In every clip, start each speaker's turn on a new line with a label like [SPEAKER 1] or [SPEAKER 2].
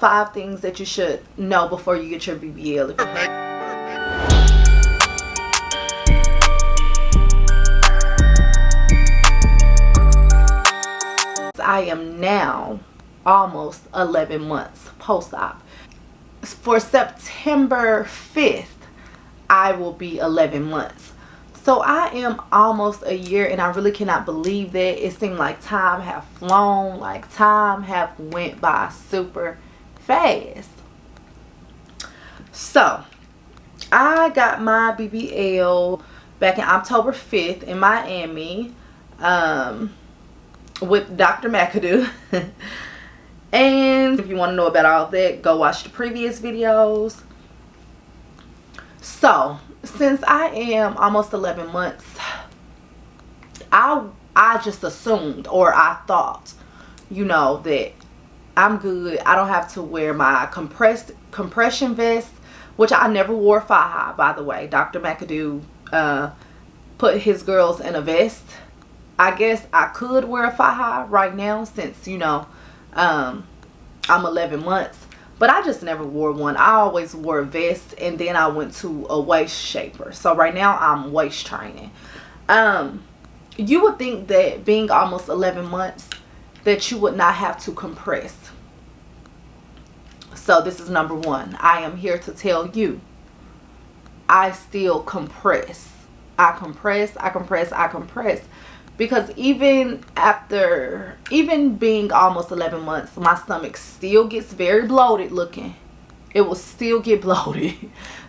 [SPEAKER 1] 5 things that you should know before you get your BBL. I am now almost 11 months post-op. For September 5th, I will be 11 months. So I am almost a year, and I really cannot believe that. It seemed like time have flown, like time have went by super fast. So I got my BBL back in October 5th in Miami with Dr. McAdoo. And if you want to know about all that, go watch the previous videos. So since I am almost 11 months, I just assumed, or I thought, you know, that I'm good. I don't have to wear my compression vest, which I never wore thigh-high, by the way. Dr. McAdoo put his girls in a vest. I guess I could wear a thigh-high right now since, you know, I'm 11 months. But I just never wore one. I always wore a vest, and then I went to a waist shaper. So right now I'm waist training. You would think that being almost 11 months that you would not have to compress. So this is number 1. I am here to tell you, I still compress. I compress. Because even being almost 11 months, my stomach still gets very bloated looking. It will still get bloated.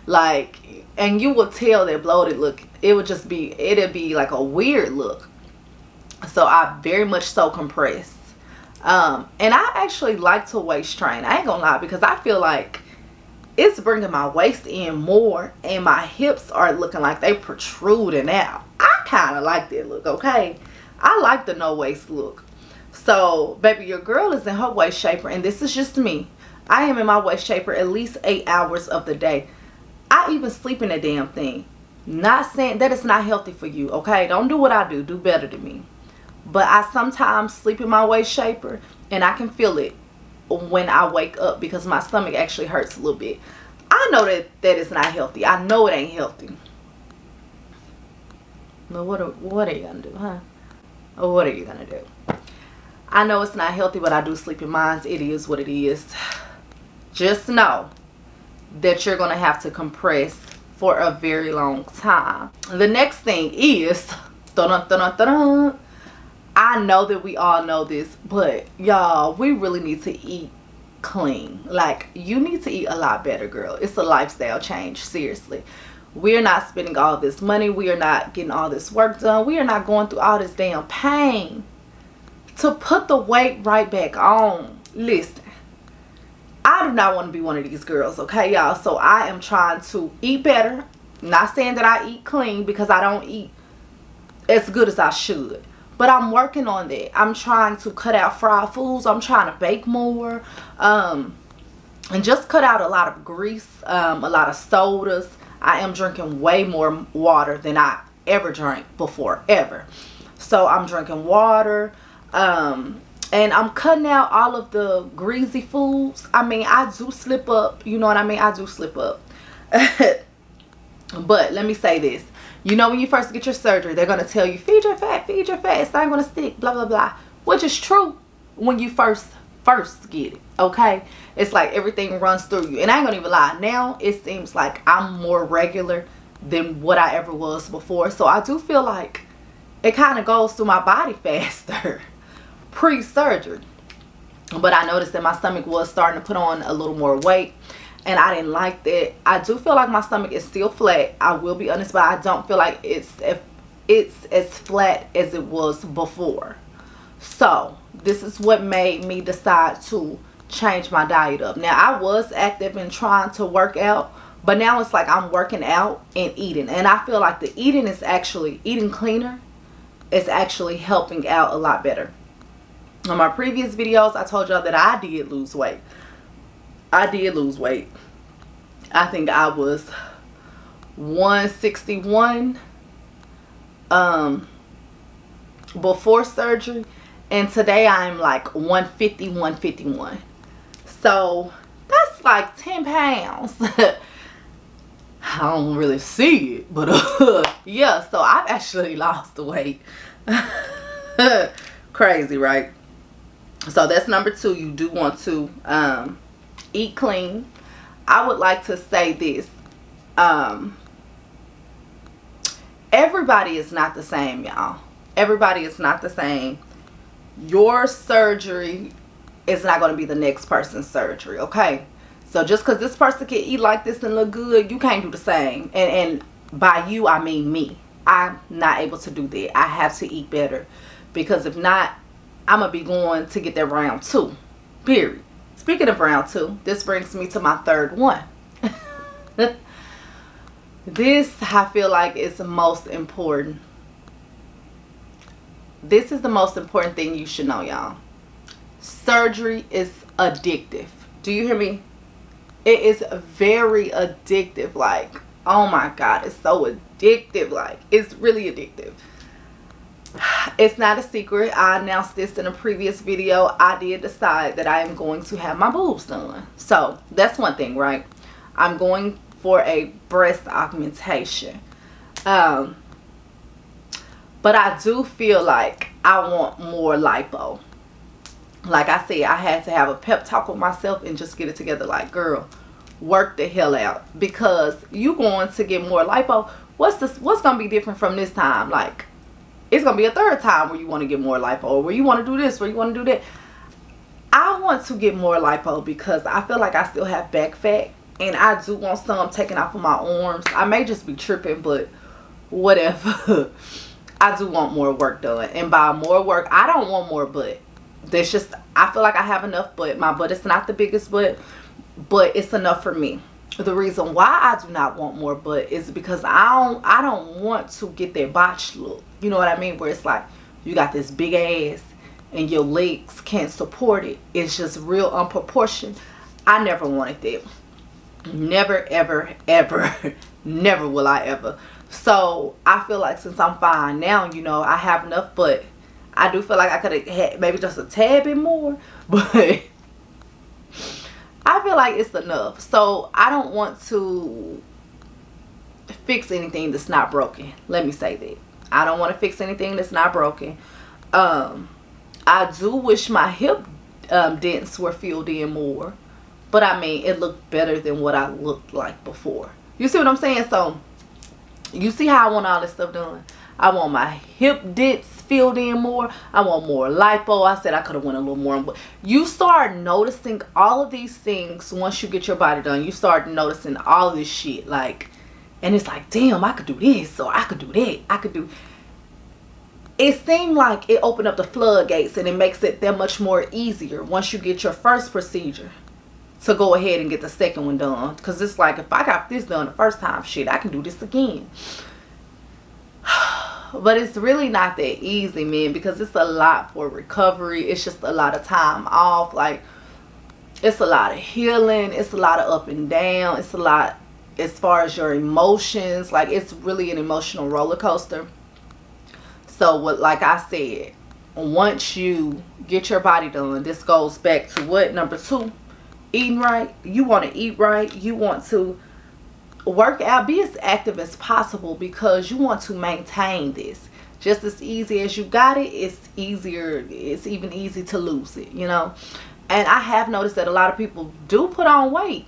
[SPEAKER 1] Like, and you will tell that bloated look. It'd be like a weird look. So I very much so compress. And I actually like to waist train. I ain't gonna lie, because I feel like it's bringing my waist in more, and my hips are looking like they protruding out. I kind of like that look, okay? I like the no waist look. So, baby, your girl is in her waist shaper, and this is just me. I am in my waist shaper at least 8 hours of the day. I even sleep in that damn thing. Not saying that it's not healthy for you, okay? Don't do what I do. Do better than me. But I sometimes sleep in my waist shaper, and I can feel it when I wake up, because my stomach actually hurts a little bit. I know that is not healthy. I know it ain't healthy. But what are you gonna do, huh? Or what are you gonna do? I know it's not healthy, but I do sleep in mine. It is what it is. Just know that you're gonna have to compress for a very long time. The next thing is, I know that we all know this, but y'all, we really need to eat clean. Like, you need to eat a lot better, girl. It's a lifestyle change, seriously. We're not spending all this money. We are not getting all this work done. We are not going through all this damn pain to put the weight right back on. Listen, I do not want to be one of these girls, okay, y'all? So I am trying to eat better. Not saying that I eat clean, because I don't eat as good as I should. But I'm working on that. I'm trying to cut out fried foods. I'm trying to bake more. And just cut out a lot of grease, a lot of sodas. I am drinking way more water than I ever drank before, ever. So I'm drinking water. And I'm cutting out all of the greasy foods. I mean, I do slip up. You know what I mean? I do slip up. But let me say this. You know, when you first get your surgery, they're going to tell you, feed your fat, it's not going to stick, blah, blah, blah. Which is true when you first get it, okay? It's like everything runs through you. And I ain't going to even lie. Now, it seems like I'm more regular than what I ever was before. So I do feel like it kind of goes through my body faster pre-surgery. But I noticed that my stomach was starting to put on a little more weight. And I didn't like that. I do feel like my stomach is still flat. I will be honest, but I don't feel like it's as flat as it was before. So this is what made me decide to change my diet up. Now, I was active in trying to work out, but now it's like I'm working out and eating. And I feel like the eating cleaner is actually helping out a lot better. On my previous videos, I told y'all that I did lose weight. I did lose weight. I think I was 161 before surgery, and today I'm like 150, 151. So like 10 pounds. I don't really see it, but yeah, so I've actually lost the weight. Crazy, right? So that's number 2. You do want to eat clean. I would like to say this. Everybody is not the same, y'all. Everybody is not the same. Your surgery is not going to be the next person's surgery, okay? So just because this person can eat like this and look good, you can't do the same. And by you, I mean me. I'm not able to do that. I have to eat better. Because if not, I'm going to be going to get that round 2. Period. Speaking of round 2, this brings me to my third one. This, I feel like, is the most important. This is the most important thing you should know, y'all. Surgery is addictive. Do you hear me? It is very addictive. Like, oh my God, it's so addictive. Like, it's really addictive. It's not a secret. I announced this in a previous video. I did decide that I am going to have my boobs done. So, that's one thing, right? I'm going for a breast augmentation. But I do feel like I want more lipo. Like I said, I had to have a pep talk with myself and just get it together. Like, girl, work the hell out. Because you going to get more lipo. What's going to be different from this time? Like, it's going to be a third time where you want to get more lipo. Or where you want to do this, where you want to do that. I want to get more lipo because I feel like I still have back fat. And I do want some taken off of my arms. I may just be tripping, but whatever. I do want more work done. And by more work, I don't want more butt. There's just, I feel like I have enough butt. My butt is not the biggest butt, but it's enough for me. The reason why I do not want more butt is because I don't want to get that botched look. You know what I mean? Where it's like, you got this big ass and your legs can't support it. It's just real unproportioned. I never wanted that. Never, ever, ever, never will I ever. So I feel like since I'm fine now, you know, I have enough, but I do feel like I could have had maybe just a tad bit more, but I feel like it's enough. So I don't want to fix anything that's not broken. Let me say that. I don't want to fix anything that's not broken. I do wish my hip dents were filled in more. But I mean, it looked better than what I looked like before. You see what I'm saying? So, you see how I want all this stuff done? I want my hip dents filled in more. I want more lipo. I said I could have went a little more. But you start noticing all of these things once you get your body done. You start noticing all this shit. Like, and it's like, damn, I could do this. Or I could do that. I could do... It seemed like it opened up the floodgates. And it makes it that much more easier once you get your first procedure to go ahead and get the second one done. Because it's like, if I got this done the first time, shit, I can do this again. But it's really not that easy, man, because it's a lot for recovery. It's just a lot of time off. Like, it's a lot of healing. It's a lot of up and down. It's a lot as far as your emotions. Like, it's really an emotional roller coaster. So, like I said, once you get your body done, this goes back to what? Number 2. Eating right. You want to eat right. You want to work out. Be as active as possible because you want to maintain this. Just as easy as you got it, it's easier. It's even easy to lose it, you know. And I have noticed that a lot of people do put on weight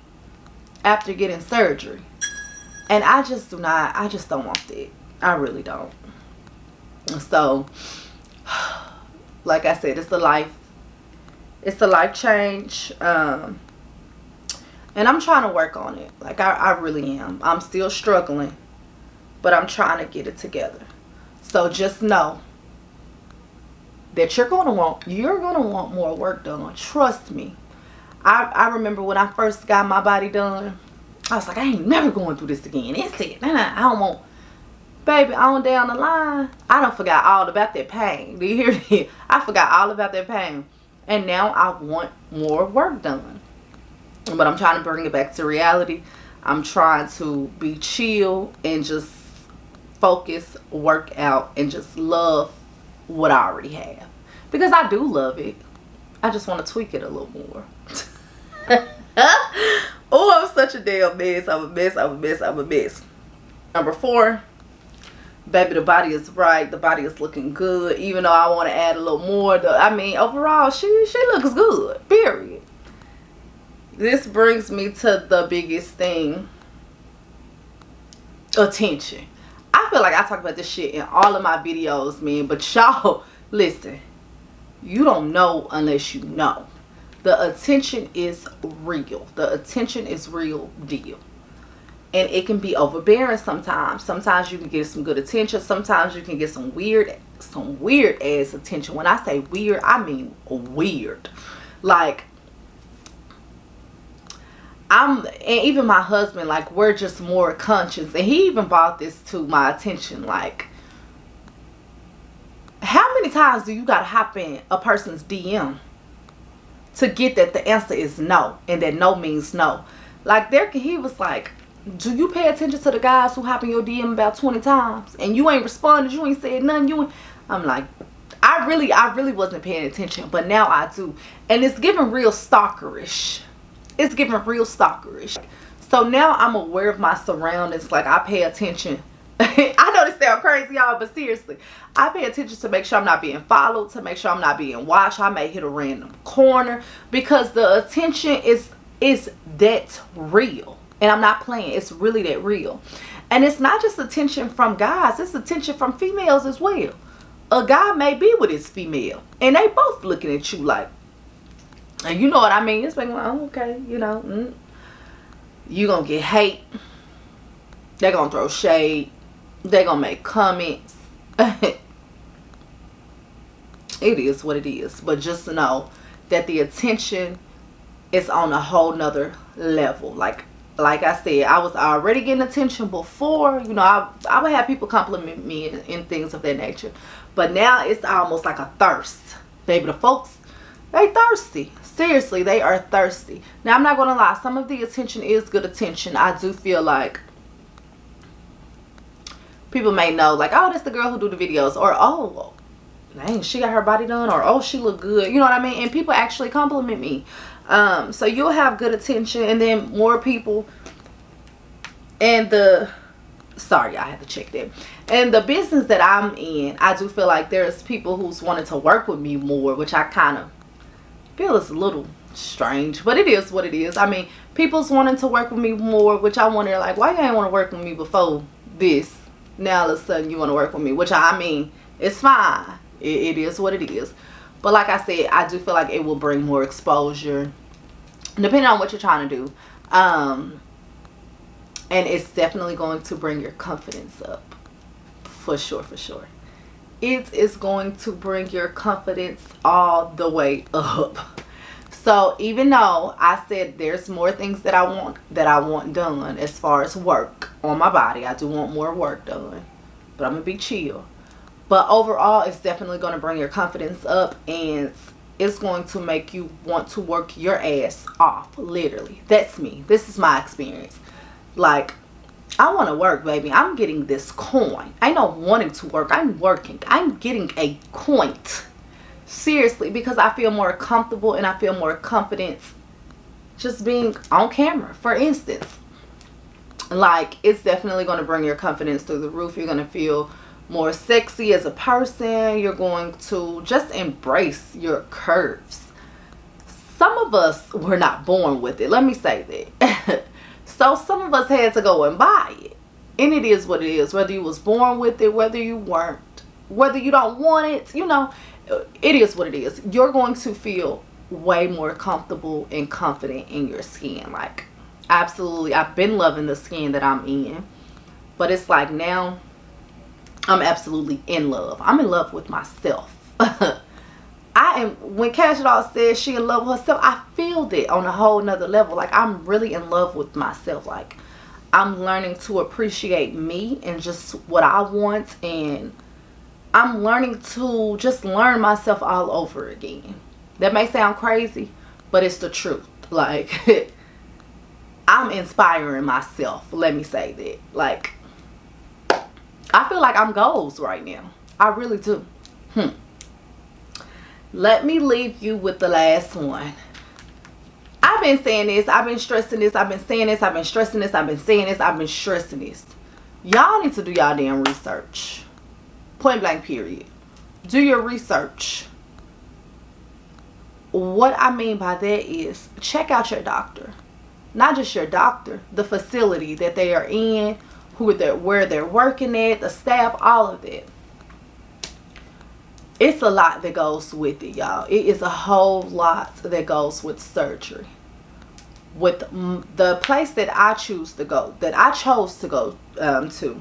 [SPEAKER 1] after getting surgery. And I just do not. I just don't want that. I really don't. So, like I said, it's a life change. And I'm trying to work on it. Like, I really am. I'm still struggling. But I'm trying to get it together. So just know that you're gonna want more work done. Trust me. I remember when I first got my body done, I was like, I ain't never going through this again. That's it. I don't want... Baby, on down the line, I done forgot all about that pain. Do you hear me? I forgot all about that pain. And now I want more work done. But I'm trying to bring it back to reality. I'm trying to be chill and just focus, work out, and just love what I already have. Because I do love it. I just want to tweak it a little more. a damn mess. I'm a mess. I'm a mess. I'm a mess. Number 4, baby, the body is right. The body is looking good. Even though I want to add a little more. I mean, overall, she looks good. Period. This brings me to the biggest thing. Attention. I feel like I talk about this shit in all of my videos, man. But y'all, listen. You don't know unless you know. The attention is real. The attention is real deal. And it can be overbearing sometimes. Sometimes you can get some good attention. Sometimes you can get some weird ass attention. When I say weird, I mean weird. Like, and even my husband, like, we're just more conscious. And he even brought this to my attention. Like, how many times do you gotta hop in a person's DM to get that the answer is no, and that no means no? Like, he was like, do you pay attention to the guys who hop in your DM about 20 times and you ain't responded, you ain't said nothing? I'm like, I really wasn't paying attention, but now I do. And it's giving real stalkerish. It's giving real stalkerish. So now I'm aware of my surroundings. Like, I pay attention. I know this sounds crazy, y'all, but seriously, I pay attention to make sure I'm not being followed, to make sure I'm not being watched. I may hit a random corner because the attention is that real. And I'm not playing. It's really that real. And it's not just attention from guys. It's attention from females as well. A guy may be with his female and they both looking at you like, and you know what I mean? It's like, well, okay, you know, you gonna get hate. They're gonna throw shade. They're gonna make comments. It is what it is. But just know that the attention is on a whole nother level. Like I said, I was already getting attention before. You know, I would have people compliment me and things of that nature. But now it's almost like a thirst. Baby, the folks, they thirsty. Seriously, they are thirsty. Now, I'm not going to lie. Some of the attention is good attention. I do feel like people may know, like, oh, that's the girl who do the videos. Or, oh, dang, she got her body done. Or, oh, she look good. You know what I mean? And people actually compliment me. So you'll have good attention. And then more people. And sorry, I had to check that. And the business that I'm in, I do feel like there's people who's wanting to work with me more, which I kind of feel is a little strange, but it is what it is. I mean, people's wanting to work with me more, which I wonder, like, why you ain't want to work with me before this? Now all of a sudden you want to work with me, which I mean, it's fine. It is what it is. But like I said, I do feel like it will bring more exposure, depending on what you're trying to do. And it's definitely going to bring your confidence up. For sure, for sure. It is going to bring your confidence all the way up. So even though I said there's more things that I want done as far as work on my body, I do want more work done, but I'm gonna be chill. But overall, it's definitely going to bring your confidence up, and it's going to make you want to work your ass off. Literally, that's me. This is my experience. Like, I want to work, baby. I'm getting this coin. I know wanting to work. I'm working. I'm getting a coin. Seriously, because I feel more comfortable and I feel more confident just being on camera. For instance, like, it's definitely going to bring your confidence through the roof. You're going to feel more sexy as a person. You're going to just embrace your curves. Some of us were not born with it. Let me say that. So some of us had to go and buy it. And it is what it is. Whether you was born with it, whether you weren't, whether you don't want it, you know, it is what it is. You're going to feel way more comfortable and confident in your skin. Like, absolutely. I've been loving the skin that I'm in. But it's like now I'm absolutely in love. I'm in love with myself. When Cash Doll says she in love with herself, I feel that on a whole nother level. Like, I'm really in love with myself. Like, I'm learning to appreciate me and just what I want, and I'm learning to just learn myself all over again. That may sound crazy, but it's the truth. Like, I'm inspiring myself. Let me say that. Like, I feel like I'm goals right now. I really do. Let me leave you with the last one. I've been saying this, I've been stressing this, I've been saying this, I've been stressing this, I've been saying this, I've been stressing this. Y'all need to do y'all damn research. Point blank period. Do your research. What I mean by that is check out your doctor. Not just your doctor, the facility that they are in, where they're working at, the staff, all of that. It's a lot that goes with it, y'all. It is a whole lot that goes with surgery. With the place that I chose to go to,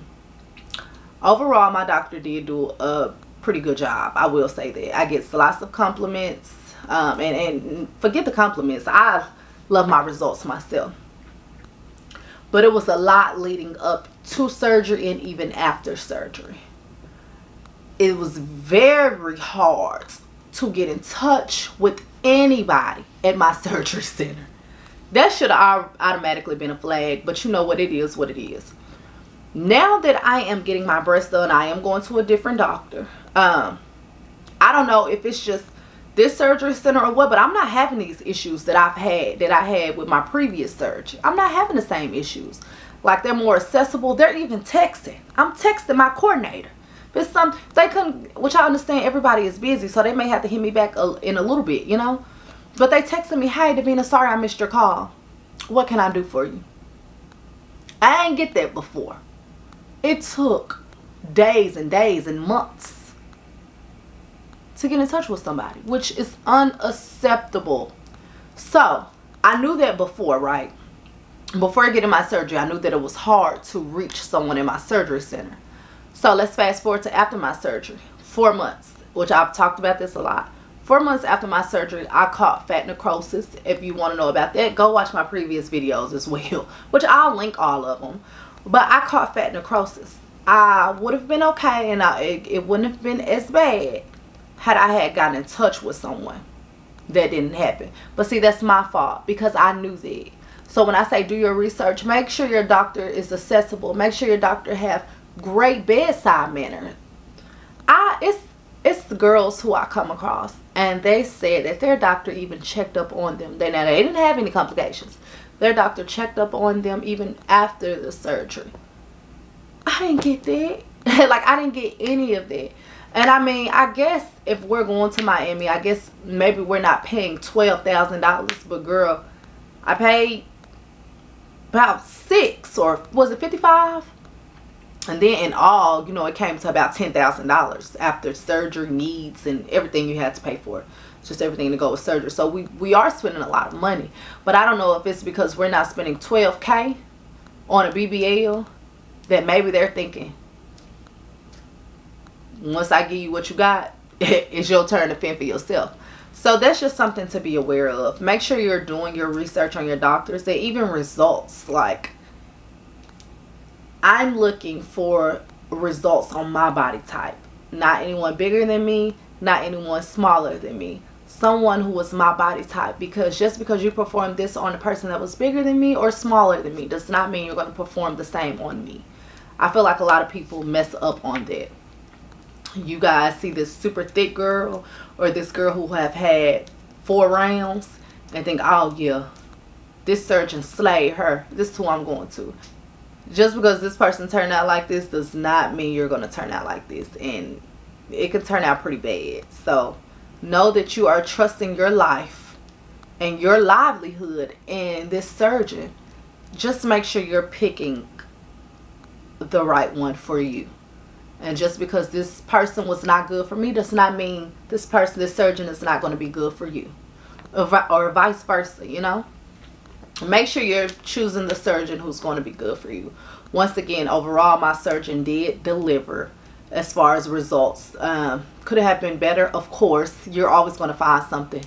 [SPEAKER 1] overall, my doctor did do a pretty good job. I will say that. I get lots of compliments. And forget the compliments. I love my results myself. But it was a lot leading up to surgery and even after surgery. It was very hard to get in touch with anybody at my surgery center. That should have automatically been a flag, but you know what, it is what it is. Now that I am getting my breast done, I am going to a different doctor. I don't know if it's just this surgery center or what, but I'm not having these issues that I had with my previous surgery. I'm not having the same issues. Like, they're more accessible. They're even texting. I'm texting my coordinator. But they couldn't, which I understand everybody is busy, so they may have to hit me back in a little bit, you know. But they texted me, hey, Davina, sorry I missed your call. What can I do for you? I ain't get that before. It took days and days and months to get in touch with somebody, which is unacceptable. So, I knew that before, right? Before getting my surgery, I knew that it was hard to reach someone in my surgery center. So, let's fast forward to after my surgery. 4 months, which I've talked about this a lot. 4 months after my surgery, I caught fat necrosis. If you want to know about that, go watch my previous videos as well, which I'll link all of them. But I caught fat necrosis. I would have been okay, and it wouldn't have been as bad had I had gotten in touch with someone. That didn't happen. But see, that's my fault, because I knew that. So when I say do your research, make sure your doctor is accessible. Make sure your doctor have great bedside manner. It's the girls who I come across, and they said that their doctor even checked up on them. They didn't have any complications. Their doctor checked up on them even after the surgery. I didn't get that. Like, I didn't get any of that. And I mean, I guess if we're going to Miami, I guess maybe we're not paying $12,000. But girl, I paid about $6, or was it $55? And then in all, you know, it came to about $10,000 after surgery needs and everything you had to pay for. Just everything to go with surgery. So we are spending a lot of money. But I don't know if it's because we're not spending $12K on a BBL that maybe they're thinking, once I give you what you got, it's your turn to fend for yourself. So that's just something to be aware of. Make sure you're doing your research on your doctors. They even results, like, I'm looking for results on my body type. Not anyone bigger than me, not anyone smaller than me. Someone who was my body type. Because just because you performed this on a person that was bigger than me or smaller than me does not mean you're going to perform the same on me. I feel like a lot of people mess up on that. You guys see this super thick girl or this girl who have had 4 rounds and think, oh yeah, this surgeon slayed her. This is who I'm going to. Just because this person turned out like this does not mean you're going to turn out like this. And it can turn out pretty bad. So know that you are trusting your life and your livelihood in this surgeon. Just make sure you're picking the right one for you. And just because this person was not good for me does not mean this surgeon is not going to be good for you. Or vice versa, you know. Make sure you're choosing the surgeon who's going to be good for you. Once again, overall, my surgeon did deliver as far as results. Could it have been better? Of course. You're always going to find something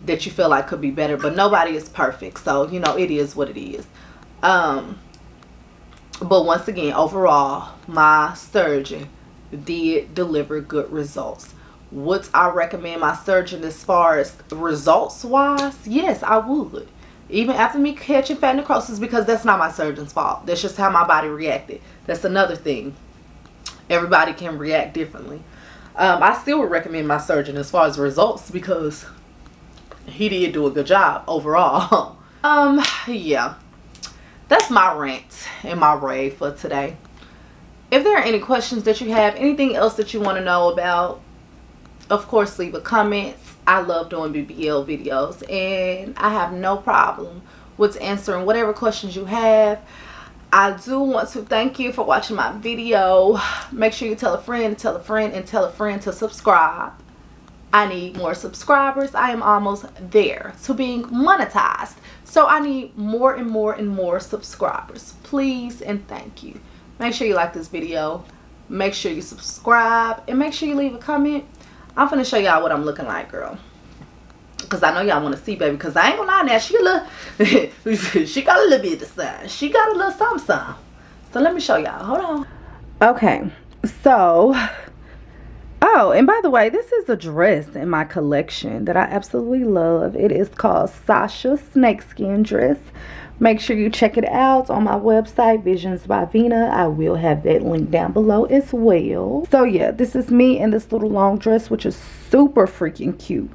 [SPEAKER 1] that you feel like could be better. But nobody is perfect. So, you know, it is what it is. But once again, overall, my surgeon did deliver good results. Would I recommend my surgeon as far as results wise? Yes, I would. Even after me catching fat necrosis, because that's not my surgeon's fault. That's just how my body reacted. That's another thing. Everybody can react differently. I still would recommend my surgeon as far as results, because he did do a good job overall. Yeah, that's my rant and my rave for today. If there are any questions that you have, anything else that you want to know about, of course leave a comment. I love doing BBL videos, and I have no problem with answering whatever questions you have. I do want to thank you for watching my video. Make sure you tell a friend, tell a friend, and tell a friend to subscribe. I need more subscribers. I am almost there to being monetized. So I need more and more and more subscribers. Please and thank you. Make sure you like this video. Make sure you subscribe. And make sure you leave a comment. I'm finna show y'all what I'm looking like, girl. Because I know y'all want to see, baby. Because I ain't gonna lie now. She got a little bit of sun. She got a little something. So let me show y'all. Hold on. Okay. So... oh, and by the way, this is a dress in my collection that I absolutely love. It is called Sasha Snakeskin Dress. Make sure you check it out on my website, Visions by Vina. I will have that link down below as well. So yeah, this is me in this little long dress, which is super freaking cute.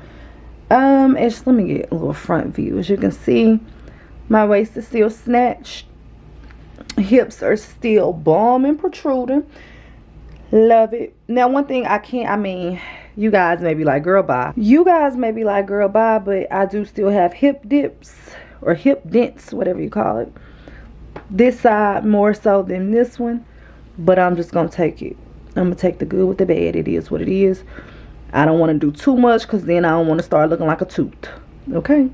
[SPEAKER 1] Let me get a little front view. As you can see, my waist is still snatched. Hips are still bomb and protruding. Love it. Now, one thing you guys may be like, girl, bye. You guys may be like, girl, bye, but I do still have hip dips or hip dents, whatever you call it. This side more so than this one, but I'm just going to take it. I'm going to take the good with the bad. It is what it is. I don't want to do too much because then I don't want to start looking like a tooth. Okay?